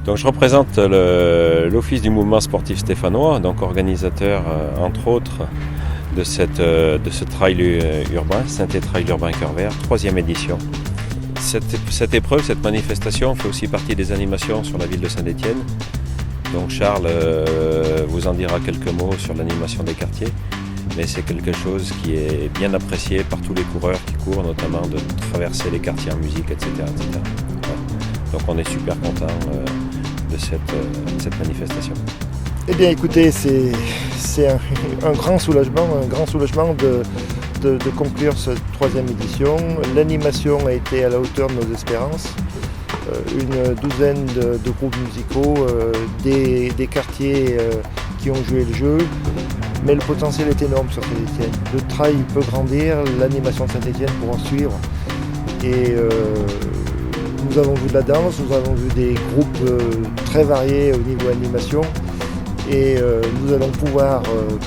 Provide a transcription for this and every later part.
Donc je représente l'Office du mouvement sportif stéphanois, donc organisateur entre autres de ce trail urbain, Synthé Trail Urbain Cœur Vert, 3e édition. Cette épreuve, cette manifestation fait aussi partie des animations sur la ville de Saint-Étienne. Donc Charles vous en dira quelques mots sur l'animation des quartiers, mais c'est quelque chose qui est bien apprécié par tous les coureurs qui courent, notamment de traverser les quartiers en musique, etc. Voilà. Donc on est super content de cette manifestation. Eh bien écoutez, c'est un grand soulagement de conclure cette 3e édition. L'animation a été à la hauteur de nos espérances. Une douzaine de groupes musicaux, des quartiers qui ont joué le jeu, mais le potentiel est énorme sur Saint-Étienne. Le trail peut grandir, l'animation de Saint-Étienne pourra suivre. Et nous avons vu de la danse, nous avons vu des groupes très variés au niveau animation. Et nous allons pouvoir,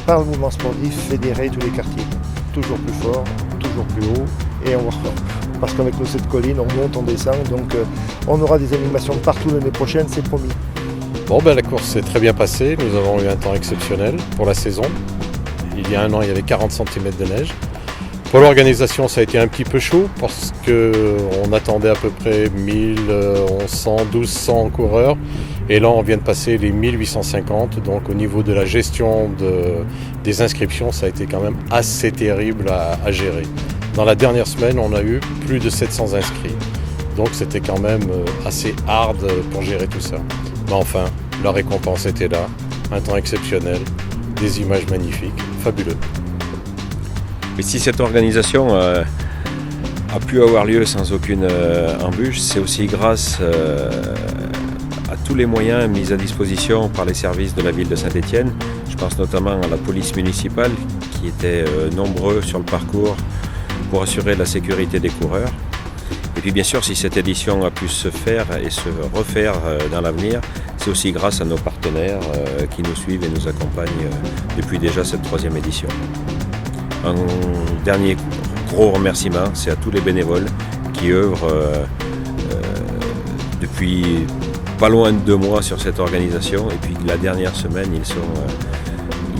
par le mouvement sportif, fédérer tous les quartiers. Toujours plus fort, toujours plus haut, et on va parce qu'avec nos 7 collines, on monte, on descend, donc on aura des animations partout l'année prochaine, c'est promis. Bon, la course s'est très bien passée, nous avons eu un temps exceptionnel pour la saison. Il y a un an, il y avait 40 cm de neige. Pour l'organisation, ça a été un petit peu chaud parce qu'on attendait à peu près 1100, 1200 coureurs. Et là, on vient de passer les 1850. Donc, au niveau de la gestion des inscriptions, ça a été quand même assez terrible à gérer. Dans la dernière semaine, on a eu plus de 700 inscrits. Donc, c'était quand même assez hard pour gérer tout ça. Mais enfin, la récompense était là. Un temps exceptionnel, des images magnifiques, fabuleux. Et si cette organisation a pu avoir lieu sans aucune embûche, c'est aussi grâce à tous les moyens mis à disposition par les services de la ville de Saint-Étienne. Je pense notamment à la police municipale qui était nombreux sur le parcours pour assurer la sécurité des coureurs. Et puis bien sûr, si cette édition a pu se faire et se refaire dans l'avenir, c'est aussi grâce à nos partenaires qui nous suivent et nous accompagnent depuis déjà cette 3e édition. Un dernier gros remerciement, c'est à tous les bénévoles qui œuvrent depuis pas loin de 2 mois sur cette organisation. Et puis la dernière semaine, ils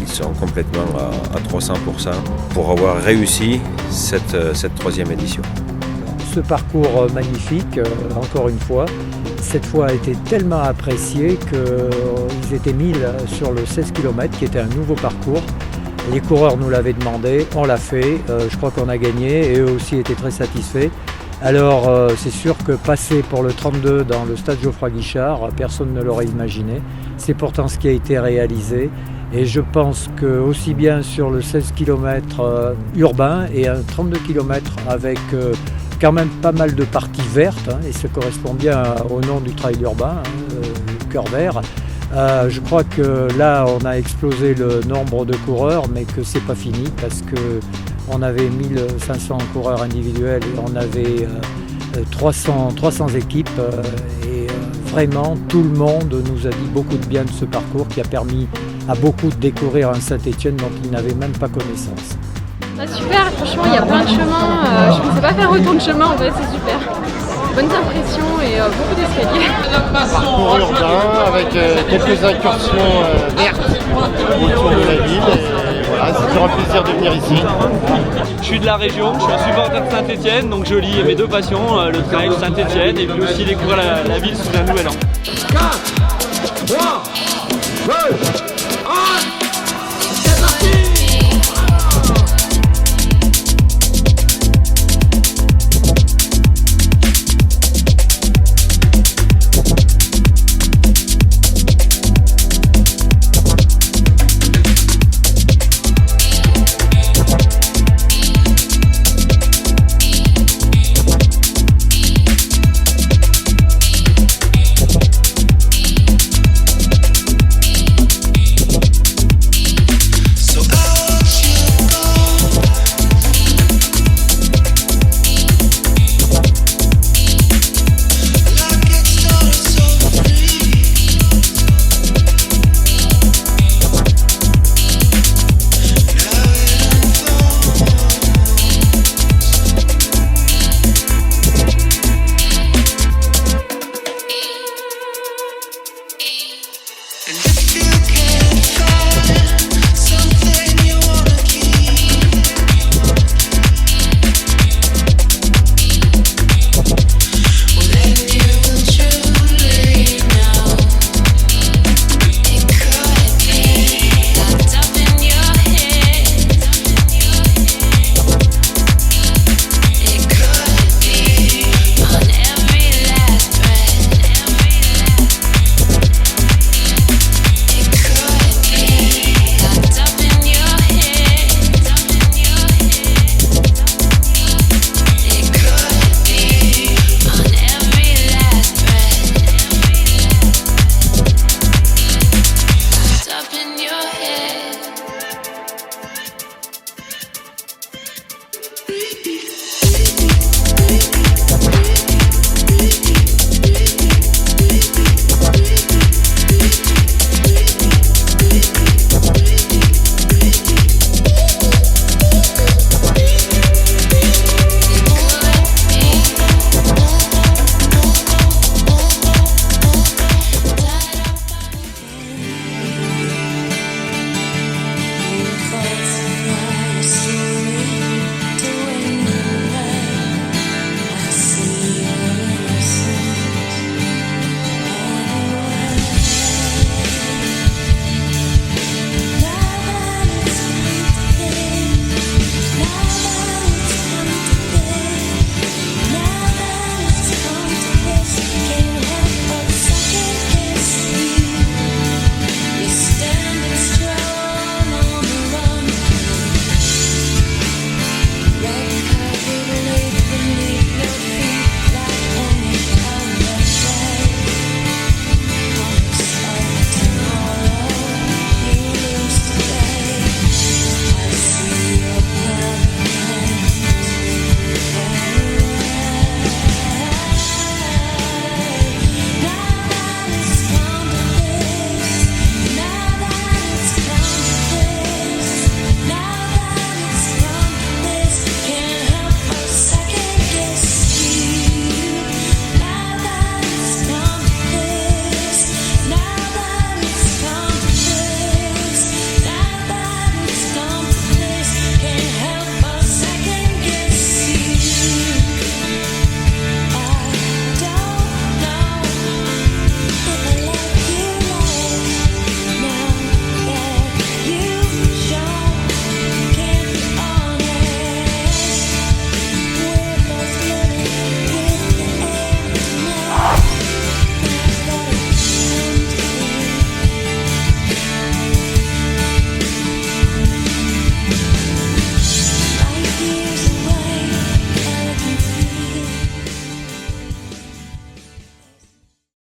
sont complètement à 300% pour avoir réussi cette 3e édition. Ce parcours magnifique, encore une fois, cette fois a été tellement apprécié qu'ils étaient 1000 sur le 16 km qui était un nouveau parcours. Les coureurs nous l'avaient demandé, on l'a fait, je crois qu'on a gagné et eux aussi étaient très satisfaits. Alors c'est sûr que passer pour le 32 dans le stade Geoffroy-Guichard, personne ne l'aurait imaginé. C'est pourtant ce qui a été réalisé et je pense que aussi bien sur le 16 km urbain et un 32 km avec quand même pas mal de parties vertes, et ça correspond bien au nom du trail urbain, le Cœur Vert. Je crois que là on a explosé le nombre de coureurs, mais que c'est pas fini parce qu'on avait 1500 coureurs individuels et on avait 300 équipes et vraiment tout le monde nous a dit beaucoup de bien de ce parcours qui a permis à beaucoup de découvrir un Saint-Étienne dont ils n'avaient même pas connaissance. Super, franchement il y a plein de chemins, je ne pensais pas faire autant de chemins, en fait c'est super. Bonnes impressions et beaucoup d'escaliers. Parcours urbain avec quelques incursions vertes autour de la ville. Et voilà, c'est toujours un plaisir de venir ici. Je suis de la région, je suis un supporter de Saint-Étienne, donc je lie mes 2 passions, le trail Saint-Étienne et puis aussi découvrir la ville sous un nouvel an. 4, 3, 2,